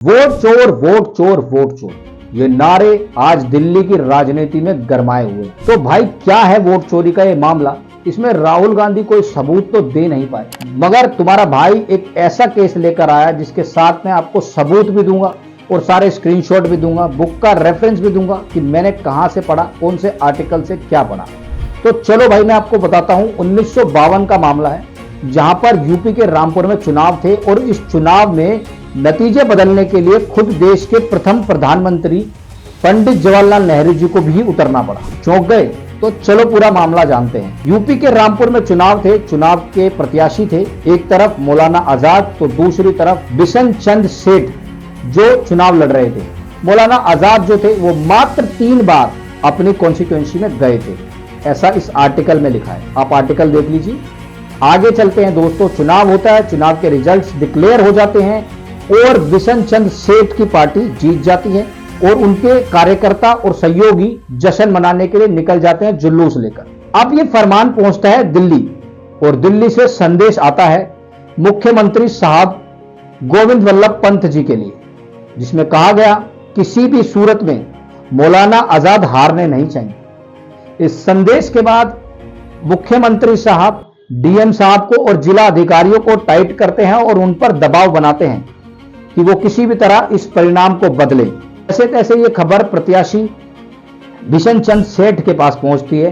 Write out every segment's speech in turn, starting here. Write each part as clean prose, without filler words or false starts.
Vote चोर vote चोर vote चोर, ये नारे आज दिल्ली की राजनीति में गरमाए हुए। तो भाई क्या है वोट चोरी का ये मामला? इसमें राहुल गांधी कोई सबूत तो दे नहीं पाए, मगर तुम्हारा भाई एक ऐसा केस लेकर आया जिसके साथ में आपको सबूत भी दूंगा और सारे स्क्रीनशॉट भी दूंगा, बुक का रेफरेंस भी दूंगा कि मैंने कहां से पढ़ा, कौन से आर्टिकल से क्या पढ़ा। तो चलो भाई मैं आपको बताता हूं। 1952 का मामला है, जहां पर यूपी के रामपुर में चुनाव थे और इस चुनाव में नतीजे बदलने के लिए खुद देश के प्रथम प्रधानमंत्री पंडित जवाहरलाल नेहरू जी को भी उतरना पड़ा। चौंक गए? तो चलो पूरा मामला जानते हैं। यूपी के रामपुर में चुनाव थे। चुनाव के प्रत्याशी थे एक तरफ मौलाना आजाद तो दूसरी तरफ बिशन चंद सेठ जो चुनाव लड़ रहे थे। मौलाना आजाद जो थे वो मात्र 3 बार अपनी कॉन्स्टिट्यूएंसी में गए थे, ऐसा इस आर्टिकल में लिखा है। आप आर्टिकल देख लीजिए। आगे चलते हैं दोस्तों। चुनाव होता है, चुनाव के रिजल्ट्स डिक्लेयर हो जाते हैं और बिशन चंद सेठ की पार्टी जीत जाती है और उनके कार्यकर्ता और सहयोगी जश्न मनाने के लिए निकल जाते हैं जुलूस लेकर। अब ये फरमान पहुंचता है दिल्ली और दिल्ली से संदेश आता है मुख्यमंत्री साहब गोविंद वल्लभ पंत जी के लिए, जिसमें कहा गया किसी भी सूरत में मौलाना आजाद हारने नहीं चाहिए। इस संदेश के बाद मुख्यमंत्री साहब डीएम साहब को और जिला अधिकारियों को टाइट करते हैं और उन पर दबाव बनाते हैं कि वो किसी भी तरह इस परिणाम को बदले। जैसे तैसे ये खबर प्रत्याशी बिशन चंद सेठ के पास पहुंचती है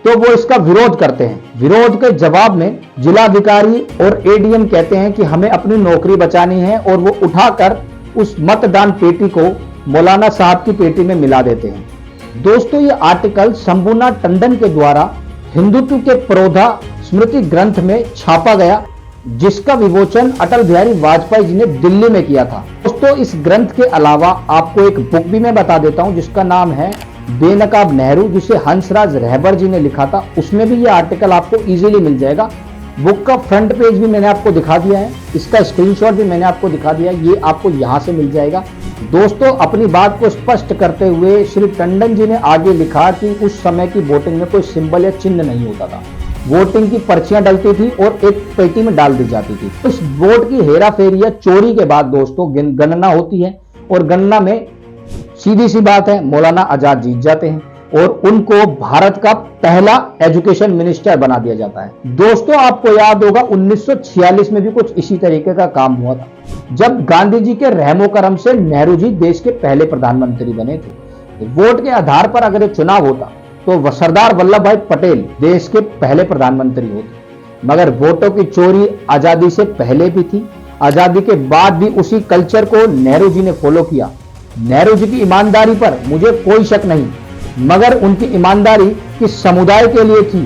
तो वो इसका विरोध करते हैं। विरोध के जवाब में जिलाधिकारी और एडीएम कहते हैं कि हमें अपनी नौकरी बचानी है और वो उठाकर उस मतदान पेटी को मौलाना साहब की पेटी में मिला देते हैं। दोस्तों ये आर्टिकल शंभुनाथ टंडन के द्वारा हिंदुत्व के प्रोधा स्मृति ग्रंथ में छापा गया, जिसका विमोचन अटल बिहारी वाजपेयी जी ने दिल्ली में किया था। दोस्तों इस ग्रंथ के अलावा आपको एक बुक भी मैं बता देता हूं जिसका नाम है बेनकाब नेहरू, जिसे हंसराज रहबर जी ने लिखा था। उसमें भी ये आर्टिकल आपको इजीली मिल जाएगा। बुक का फ्रंट पेज भी मैंने आपको दिखा दिया है, इसका स्क्रीनशॉट भी मैंने आपको दिखा दिया है, ये आपको यहां से मिल जाएगा। दोस्तों अपनी बात को स्पष्ट करते हुए श्री टंडन जी ने आगे लिखा कि उस समय की वोटिंग में कोई सिंबल या चिन्ह नहीं होता था। वोटिंग की पर्चियां डलती थी और एक पेटी में डाल दी जाती थी। इस वोट की हेरा फेरी या चोरी के बाद दोस्तों गणना होती है और गणना में सीधी सी बात है मौलाना आजाद जीत जाते हैं और उनको भारत का पहला एजुकेशन मिनिस्टर बना दिया जाता है। दोस्तों आपको याद होगा 1946 में भी कुछ इसी तरीके का काम हुआ था, जब गांधी जी के रहमो करम से नेहरू जी देश के पहले प्रधानमंत्री बने थे। वोट के आधार पर अगर चुनाव होता तो सरदार वल्लभ भाई पटेल देश के पहले प्रधानमंत्री होते, मगर वोटों की चोरी आजादी से पहले भी थी, आजादी के बाद भी उसी कल्चर को नेहरू जी ने फॉलो किया। नेहरू जी की ईमानदारी पर मुझे कोई शक नहीं, मगर उनकी ईमानदारी किस समुदाय के लिए थी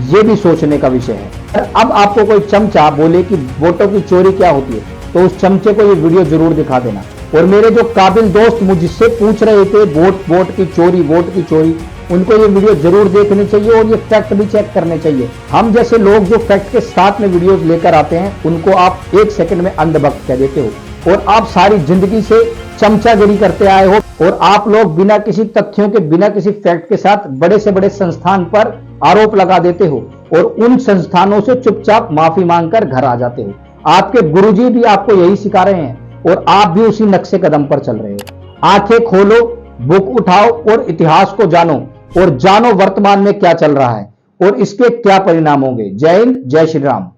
ये भी सोचने का विषय है। अब आपको कोई चमचा बोले कि वोटों की चोरी क्या होती है तो उस चमचे को ये वीडियो जरूर दिखा देना। और मेरे जो काबिल दोस्त मुझसे पूछ रहे थे वोट की चोरी, उनको ये वीडियो जरूर देखनी चाहिए और ये फैक्ट भी चेक करने चाहिए। हम जैसे लोग जो फैक्ट के साथ में वीडियोस लेकर आते हैं उनको आप 1 सेकंड में अंधभक्त कह देते हो और आप सारी जिंदगी से चमचागिरी करते आए हो और आप लोग बिना किसी तथ्यों के, बिना किसी फैक्ट के साथ बड़े से बड़े संस्थान पर आरोप लगा देते हो और उन संस्थानों से चुपचाप माफी मांगकर घर आ जाते हो। आपके गुरुजी भी आपको यही सिखा रहे हैं और आप भी उसी नक्शे कदम पर चल रहे हो। आंखें खोलो, बुक उठाओ और इतिहास को जानो और जानो वर्तमान में क्या चल रहा है और इसके क्या परिणाम होंगे। जय हिंद, जय श्री राम।